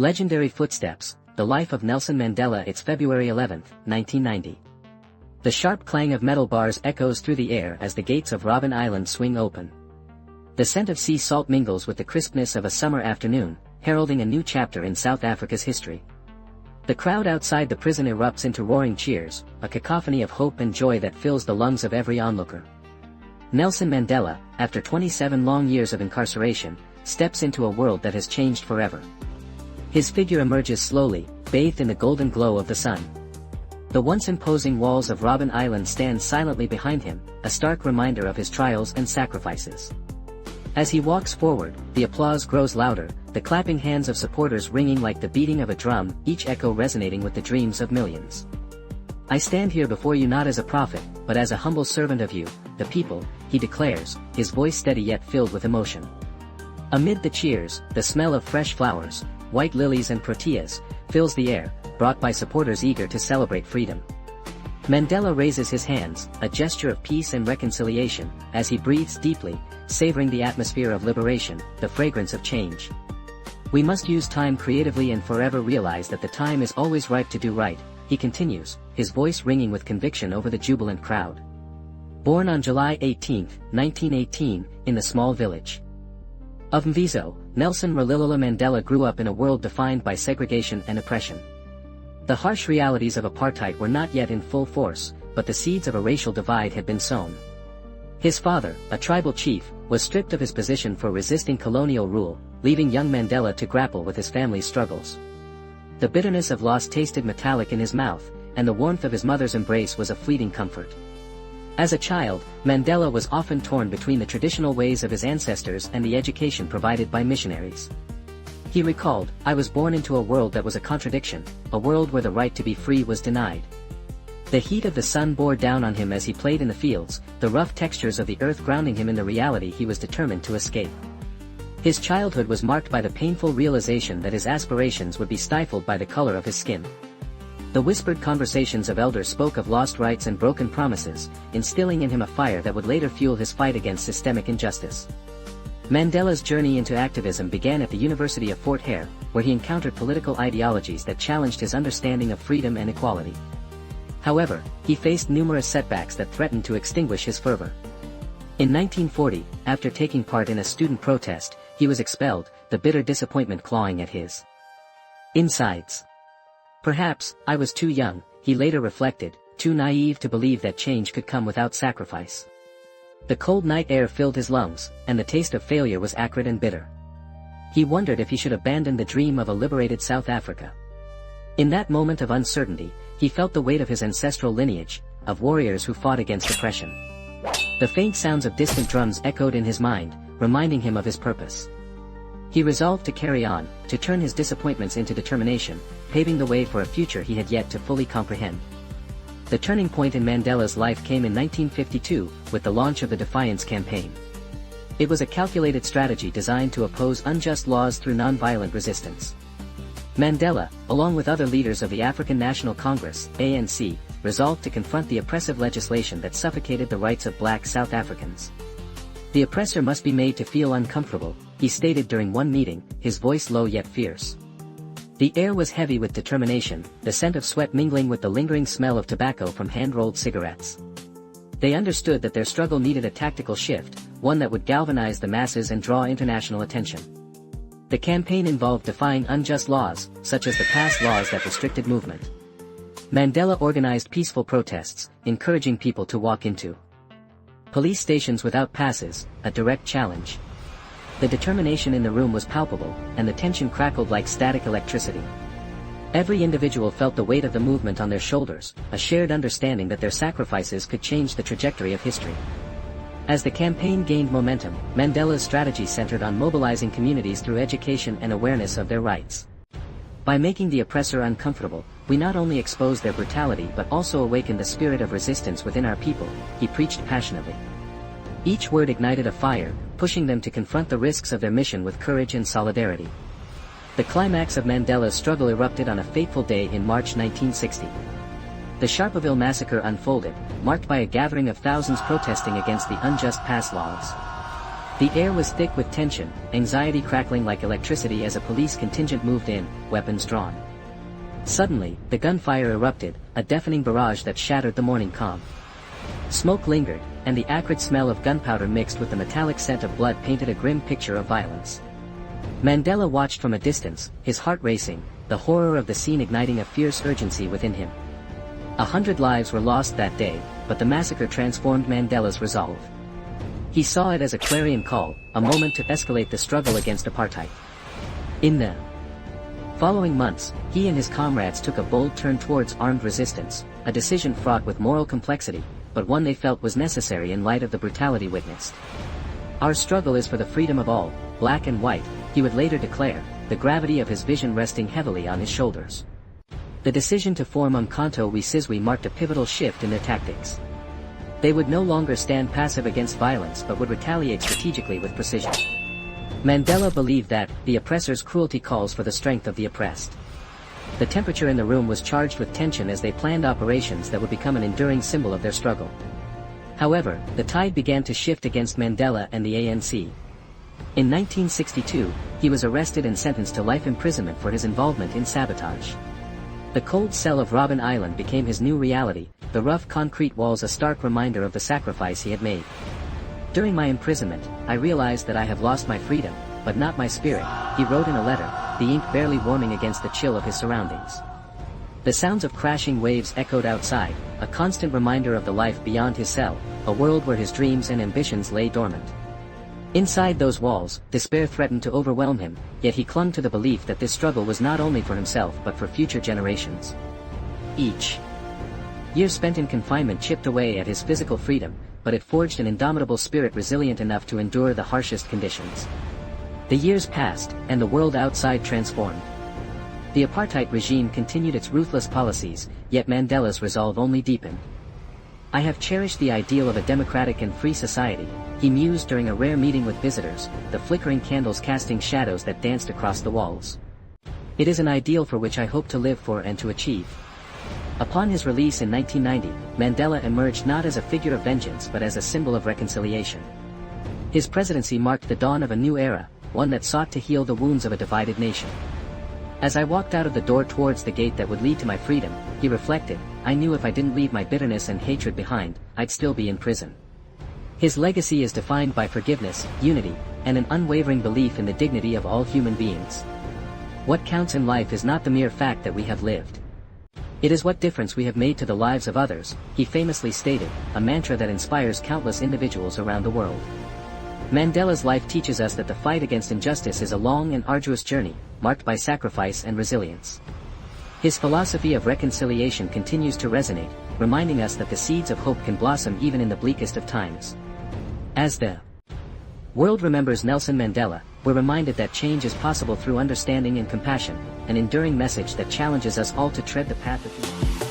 Legendary Footsteps, The Life of Nelson Mandela. It's February 11, 1990. The sharp clang of metal bars echoes through the air as the gates of Robben Island swing open. The scent of sea salt mingles with the crispness of a summer afternoon, heralding a new chapter in South Africa's history. The crowd outside the prison erupts into roaring cheers, a cacophony of hope and joy that fills the lungs of every onlooker. Nelson Mandela, after 27 long years of incarceration, steps into a world that has changed forever. His figure emerges slowly, bathed in the golden glow of the sun. The once imposing walls of Robben Island stand silently behind him, a stark reminder of his trials and sacrifices. As he walks forward, the applause grows louder, the clapping hands of supporters ringing like the beating of a drum, each echo resonating with the dreams of millions. I stand here before you not as a prophet, but as a humble servant of you, the people, he declares, his voice steady yet filled with emotion. Amid the cheers, the smell of fresh flowers, white lilies and proteas, fills the air, brought by supporters eager to celebrate freedom. Mandela raises his hands, a gesture of peace and reconciliation, as he breathes deeply, savoring the atmosphere of liberation, the fragrance of change. We must use time creatively and forever realize that the time is always ripe to do right, he continues, his voice ringing with conviction over the jubilant crowd. Born on July 18, 1918, in the small village of Mvizo, Nelson Mandela grew up in a world defined by segregation and oppression. The harsh realities of apartheid were not yet in full force, but the seeds of a racial divide had been sown. His father, a tribal chief, was stripped of his position for resisting colonial rule, leaving young Mandela to grapple with his family's struggles. The bitterness of loss tasted metallic in his mouth, and the warmth of his mother's embrace was a fleeting comfort. As a child, Mandela was often torn between the traditional ways of his ancestors and the education provided by missionaries. He recalled, "I was born into a world that was a contradiction, a world where the right to be free was denied." The heat of the sun bore down on him as he played in the fields, the rough textures of the earth grounding him in the reality he was determined to escape. His childhood was marked by the painful realization that his aspirations would be stifled by the color of his skin. The whispered conversations of elders spoke of lost rights and broken promises, instilling in him a fire that would later fuel his fight against systemic injustice. Mandela's journey into activism began at the University of Fort Hare, where he encountered political ideologies that challenged his understanding of freedom and equality. However, he faced numerous setbacks that threatened to extinguish his fervor. In 1940, after taking part in a student protest, he was expelled, the bitter disappointment clawing at his insides. "Perhaps, I was too young," he later reflected, too naive to believe that change could come without sacrifice. The cold night air filled his lungs, and the taste of failure was acrid and bitter. He wondered if he should abandon the dream of a liberated South Africa. In that moment of uncertainty, he felt the weight of his ancestral lineage, of warriors who fought against oppression. The faint sounds of distant drums echoed in his mind, reminding him of his purpose. He resolved to carry on, to turn his disappointments into determination, paving the way for a future he had yet to fully comprehend. The turning point in Mandela's life came in 1952, with the launch of the Defiance Campaign. It was a calculated strategy designed to oppose unjust laws through nonviolent resistance. Mandela, along with other leaders of the African National Congress, ANC, resolved to confront the oppressive legislation that suffocated the rights of black South Africans. "The oppressor must be made to feel uncomfortable," he stated during one meeting, his voice low yet fierce. The air was heavy with determination, the scent of sweat mingling with the lingering smell of tobacco from hand-rolled cigarettes. They understood that their struggle needed a tactical shift, one that would galvanize the masses and draw international attention. The campaign involved defying unjust laws, such as the passed laws that restricted movement. Mandela organized peaceful protests, encouraging people to walk into police stations without passes, a direct challenge. The determination in the room was palpable, and the tension crackled like static electricity. Every individual felt the weight of the movement on their shoulders, a shared understanding that their sacrifices could change the trajectory of history. As the campaign gained momentum, Mandela's strategy centered on mobilizing communities through education and awareness of their rights. By making the oppressor uncomfortable, we not only exposed their brutality but also awakened the spirit of resistance within our people, he preached passionately. Each word ignited a fire, pushing them to confront the risks of their mission with courage and solidarity. The climax of Mandela's struggle erupted on a fateful day in March 1960. The Sharpeville massacre unfolded, marked by a gathering of thousands protesting against the unjust pass laws. The air was thick with tension, anxiety crackling like electricity as a police contingent moved in, weapons drawn. Suddenly, the gunfire erupted, a deafening barrage that shattered the morning calm. Smoke lingered, and the acrid smell of gunpowder mixed with the metallic scent of blood painted a grim picture of violence. Mandela watched from a distance, his heart racing, the horror of the scene igniting a fierce urgency within him. 100 lives were lost that day, but the massacre transformed Mandela's resolve. He saw it as a clarion call, a moment to escalate the struggle against apartheid. In the following months, he and his comrades took a bold turn towards armed resistance, a decision fraught with moral complexity, but one they felt was necessary in light of the brutality witnessed. Our struggle is for the freedom of all, black and white, he would later declare, the gravity of his vision resting heavily on his shoulders. The decision to form Umkhonto we Sizwe marked a pivotal shift in their tactics. They would no longer stand passive against violence but would retaliate strategically with precision. Mandela believed that, the oppressor's cruelty calls for the strength of the oppressed. The temperature in the room was charged with tension as they planned operations that would become an enduring symbol of their struggle. However, the tide began to shift against Mandela and the ANC. In 1962, he was arrested and sentenced to life imprisonment for his involvement in sabotage. The cold cell of Robben Island became his new reality, the rough concrete walls a stark reminder of the sacrifice he had made. During my imprisonment, I realized that I have lost my freedom, but not my spirit, he wrote in a letter, the ink barely warming against the chill of his surroundings. The sounds of crashing waves echoed outside, a constant reminder of the life beyond his cell, a world where his dreams and ambitions lay dormant. Inside those walls, despair threatened to overwhelm him, yet he clung to the belief that this struggle was not only for himself but for future generations. Each year spent in confinement chipped away at his physical freedom, but it forged an indomitable spirit resilient enough to endure the harshest conditions. The years passed, and the world outside transformed. The apartheid regime continued its ruthless policies, yet Mandela's resolve only deepened. I have cherished the ideal of a democratic and free society, he mused during a rare meeting with visitors, the flickering candles casting shadows that danced across the walls. It is an ideal for which I hope to live for and to achieve. Upon his release in 1990, Mandela emerged not as a figure of vengeance but as a symbol of reconciliation. His presidency marked the dawn of a new era, one that sought to heal the wounds of a divided nation. As I walked out of the door towards the gate that would lead to my freedom, he reflected, I knew if I didn't leave my bitterness and hatred behind, I'd still be in prison. His legacy is defined by forgiveness, unity, and an unwavering belief in the dignity of all human beings. What counts in life is not the mere fact that we have lived. It is what difference we have made to the lives of others, he famously stated, a mantra that inspires countless individuals around the world. Mandela's life teaches us that the fight against injustice is a long and arduous journey, marked by sacrifice and resilience. His philosophy of reconciliation continues to resonate, reminding us that the seeds of hope can blossom even in the bleakest of times. As the world remembers Nelson Mandela, we're reminded that change is possible through understanding and compassion, an enduring message that challenges us all to tread the path of humanity.